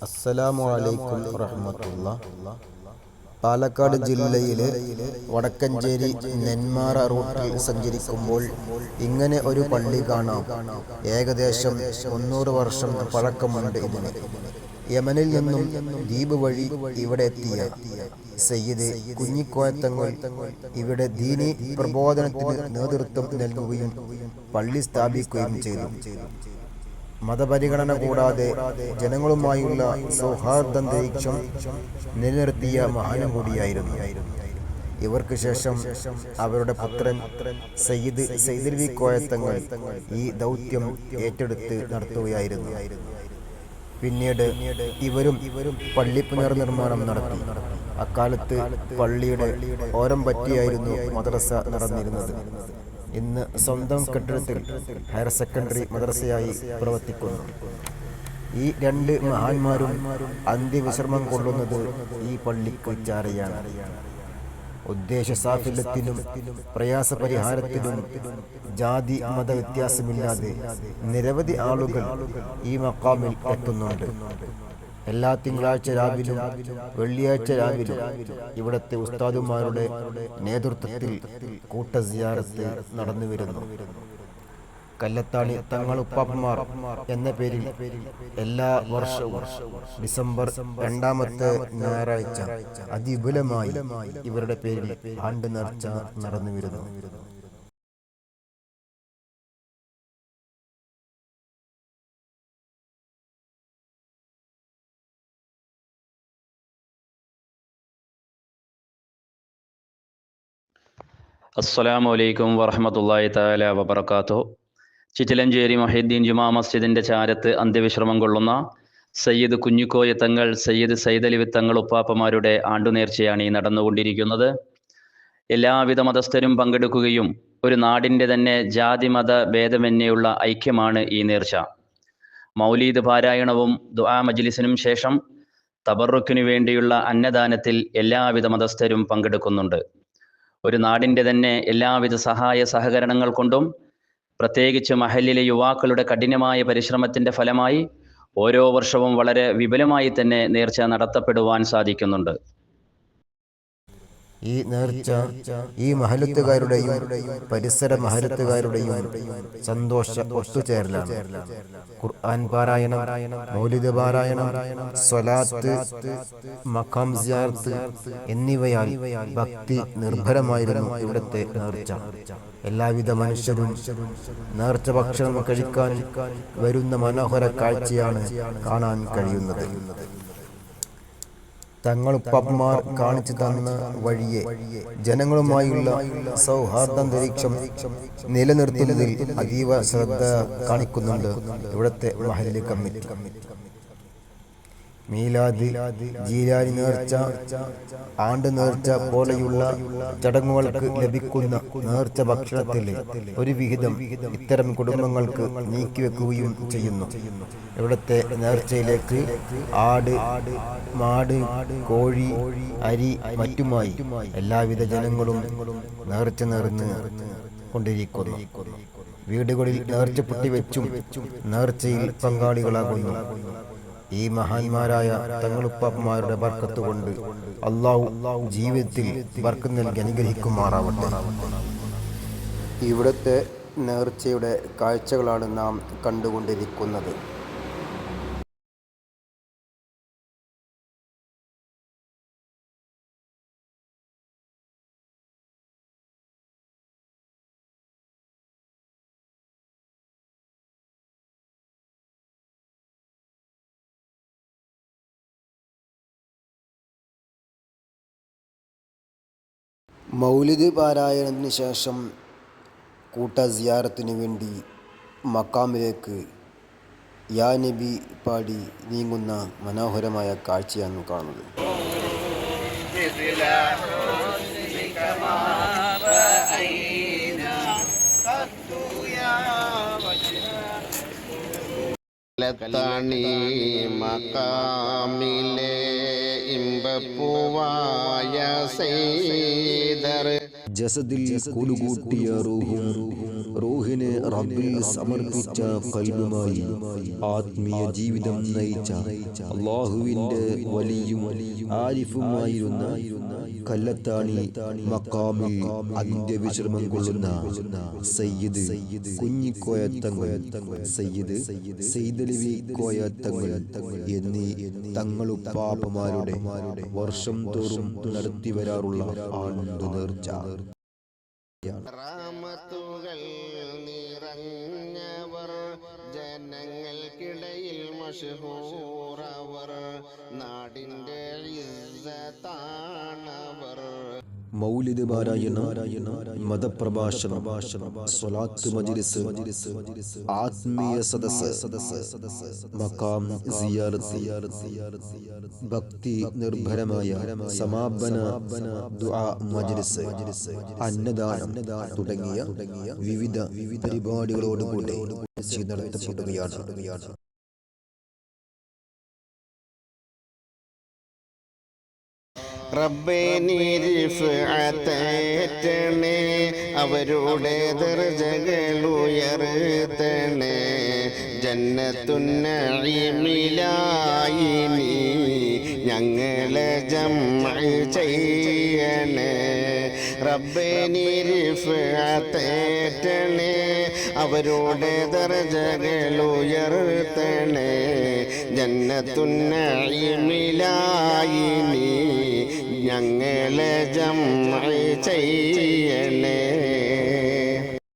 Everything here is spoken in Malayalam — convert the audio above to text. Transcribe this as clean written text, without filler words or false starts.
അസ്സലാമു അലൈക്കും വറഹ്മത്തുള്ളാഹ്. പാലക്കാട് ജില്ലയിലെ വടക്കഞ്ചേരി നെന്മാറ റൂട്ടിൽ സഞ്ചരിക്കുമ്പോൾ ഇങ്ങനെ ഒരു പള്ളി കാണാം. ഏകദേശം 300 വർഷം പഴക്കമുണ്ട് ഇതിന്. യമനിൽ നിന്നും ദ്വീപ് വഴി ഇവിടെ എത്തിയ സയ്യിദ് കുഞ്ഞിക്കോയ തങ്ങൾ ഇവിടെ ദീനി പ്രബോധനത്തിന് നേതൃത്വം നൽകുകയും പള്ളി സ്ഥാപിക്കുകയും ചെയ്തു. മതപരിഗണന കൂടാതെ ജനങ്ങളുമായുള്ള സൗഹാർദ്ദാന്തരീക്ഷം നിലനിർത്തിയ മഹാനും കൂടിയായിരുന്നു. ഇവർക്ക് ശേഷം അവരുടെ പുത്രൻ സയ്യിദ് സൈദലവി കോയ തങ്ങൾ ഈ ദൗത്യം ഏറ്റെടുത്ത് നടത്തുകയായിരുന്നു. പിന്നീട് ഇവരും പള്ളി പുനർനിർമ്മാണം നടത്തി. അക്കാലത്ത് പള്ളിയുടെ ഓരം പറ്റിയായിരുന്നു മദ്രസ നടന്നിരുന്നത്. ഇന്ന് സ്വന്തം കെട്ടിടത്തിൽ ഹയർ സെക്കൻഡറി മദ്രസയായി പ്രവർത്തിക്കുന്നു. ഈ രണ്ട് മഹാന്മാരും അന്ത്യവിശ്രമം കൊള്ളുന്നത് ഈ പള്ളിക്ക് ചാരയാണ്. ഉദ്ദേശ സാഫല്യത്തിനും പ്രയാസപരിഹാരത്തിനും ജാതി മത വ്യത്യാസമില്ലാതെ നിരവധി ആളുകൾ ഈ മഖാമിൽ എത്തുന്നുണ്ട്. എല്ലാ തിങ്കളാഴ്ച രാവിലും വെള്ളിയാഴ്ച രാവിലും ഇവിടുത്തെ ഉസ്താദുമാരുടെ നേതൃത്വത്തിൽ കൂട്ട സിയാറത്ത് നടന്നു വരുന്നു. കല്ലത്താണി തങ്ങളുപ്പാപ്പന്മാർ എന്ന പേരിൽ എല്ലാ വർഷവും ഡിസംബർ 2-ാമത്തെ ഞായറാഴ്ച അതിവിപുലമായി ഇവരുടെ പേരിൽ ആണ്ട് നേർച്ച നടന്നു വരുന്നു. അസ്സലാമു അലൈക്കും വറഹ്മത്തുള്ളാഹി തആല വബറകാതുഹു. ചിറ്റിലഞ്ചേരി മുഹീദ്ദീൻ ജുമാ മസ്ജിദിന്റെ ചാരത്ത് അന്ത്യവിശ്രമം കൊള്ളുന്ന സയ്യിദ് കുഞ്ഞിക്കോയ തങ്ങൾ, സയ്യിദ് സൈദലവി തങ്ങൾ ഉപ്പാപ്പമാരുടെ ആണ്ടുനേർച്ചയാണ് ഈ നടന്നുകൊണ്ടിരിക്കുന്നത്. എല്ലാവിധ മതസ്ഥരും പങ്കെടുക്കുകയും ഒരു നാടിൻ്റെ തന്നെ ജാതി മത ഭേദമന്യേയുള്ള ഐക്യമാണ് ഈ നേർച്ച. മൗലീദ് പാരായണവും ദുആ മജ്ലിസിനും ശേഷം തബറുക്കിനു വേണ്ടിയുള്ള അന്നദാനത്തിൽ എല്ലാവിധ മതസ്ഥരും പങ്കെടുക്കുന്നുണ്ട്. ഒരു നാടിൻ്റെ തന്നെ എല്ലാവിധ സഹായ സഹകരണങ്ങൾ കൊണ്ടും പ്രത്യേകിച്ച് മഹല്ലിലെ യുവാക്കളുടെ കഠിനമായ പരിശ്രമത്തിൻ്റെ ഫലമായി ഓരോ വർഷവും വളരെ വിപുലമായി തന്നെ നേർച്ച നടത്തപ്പെടുവാൻ സാധിക്കുന്നുണ്ട്. ഈ നേർച്ച ഈ മഹലുത്തുകാരുടെയും പരിസര മഹലുത്തുകാരുടെയും സന്തോഷ ഒത്തുചേരലാണ്. ഖുർആൻ പാരായണം, മൗലിദ് പാരായണം, സ്വലാത്ത്, മഖാം സിയാറത്ത് എന്നിവയാൽ ഭക്തി നിർഭരമായിരുന്നു ഇവിടുത്തെ നേർച്ച. എല്ലാവിധ മനുഷ്യരും നേർച്ച ഭക്ഷണം കഴിക്കാൻ വരുന്ന മനോഹര കാഴ്ചയാണ് കാണാൻ കഴിയുന്നത്. തങ്ങളുപ്പാപ്പന്മാർ കാണിച്ചു തന്ന വഴിയെ ജനങ്ങളുമായുള്ള സൗഹാർദ്ദാന്തരീക്ഷം നിലനിർത്തുന്നതിൽ അതീവ ശ്രദ്ധ കാണിക്കുന്നുണ്ട് ഇവിടുത്തെ മഹല്ല് കമ്മിറ്റി. മീലാദ്, ജീലാനി നേർച്ച, ആണ്ട് നേർച്ച പോലെയുള്ള ചടങ്ങുകൾക്ക് ലഭിക്കുന്ന നേർച്ച ഭക്ഷണത്തിലെ ഒരു വിഹിതം ഇത്തരം കുടുംബങ്ങൾക്ക് നീക്കിവെക്കുകയും ചെയ്യുന്നു. ഇവിടുത്തെ നേർച്ചയിലേക്ക് ആട്, മാട്, കോഴി, അരി മറ്റുമായി എല്ലാവിധ ജനങ്ങളും നേർച്ച നേർന്ന് കൊണ്ടിരിക്കുന്നു. വീടുകളിൽ നേർച്ച പൊട്ടിവെച്ചും നേർച്ചയിൽ പങ്കാളികളാകുന്നു. ഈ മഹാന്മാരായ തങ്ങളുപ്പാപ്പന്മാരുടെ ബർക്കത്ത് കൊണ്ട് അല്ലാഹു ജീവിതത്തിൽ ബർക്കത്ത് നൽകി അനുഗ്രഹിക്കുമാറാവട്ടെ. ഇവിടുത്തെ നേർച്ചയുടെ കാഴ്ചകളാണ് നാം കണ്ടുകൊണ്ടിരിക്കുന്നത്. മൗലിദ് പാരായണത്തിന് ശേഷം കൂട്ട സിയാറത്തിനു വേണ്ടി മക്കാമിലേക്ക് യാ നബി പാടി നീങ്ങുന്ന മനോഹരമായ കാഴ്ചയാണ് കാണുന്നത്. ലത്താണി മക്കാമിലെ ഇമ്പപ്പൂവായ സൈദർ ജസദിൽ കുലുകൂട്ടിയ റൂഹും റൂഹിനെ റബ്ബിൽ സമർപ്പിച്ച ഖൽബുമായി ആത്മീയ ജീവിതം നയിച്ച അല്ലാഹുവിന്റെ വലിയും ആരിഫുമായിരുന്ന കല്ലത്താണി മഖാമിൽ അന്ത്യവിശ്രമം കൊള്ളുന്ന സയ്യിദ് കുഞ്ഞിക്കോയ തങ്ങൾ, സയ്യിദ് സൈദലവി കോയ തങ്ങൾ എന്നീ തങ്ങളുപ്പാപ്പമാരുടെ വർഷം തോറും നടത്തി വരാറുള്ള ആണ്ട് നേർച്ച. റാമത്തുകൾ നിറഞ്ഞവർ, ജനങ്ങൾക്കിടയിൽ മഷ്ഹൂറവർ, നാടിൻ്റെ ഇസ്സത്താണവർ. മൗലിദ് പാരായണം, മതപ്രഭാഷണം, സ്വലാത്ത് മജ്ലിസ്, ആത്മീയ സദസ്സ്, മഖാം സിയാറത്ത്, ഭക്തി നിർഭരമായ സമാപന ദുആ മജ്ലിസ്, അന്നദാനം തുടങ്ങിയ വിവിധ പരിപാടികളോടുകൂടി നടത്തപ്പെടുകയാണ്. റബ്ബേ നീ റിഫഅത്തേറ്റണേ, അവരുടെ ദർജകൾ ഉയർത്തണേ. ജന്നത്തുൻ നഈമിലായി നീ ഞങ്ങളെ ജംഅ ചെയ്യണേ. റബ്ബേ നീ റിഫഅത്തേറ്റണേ, അവരുടെ ദർജകൾ ഉയർത്തണേ. ജന്നത്തുൻ നഈമിലായി നീ ഞങ്ങളെ ജംഅ ചെയ്യണേ.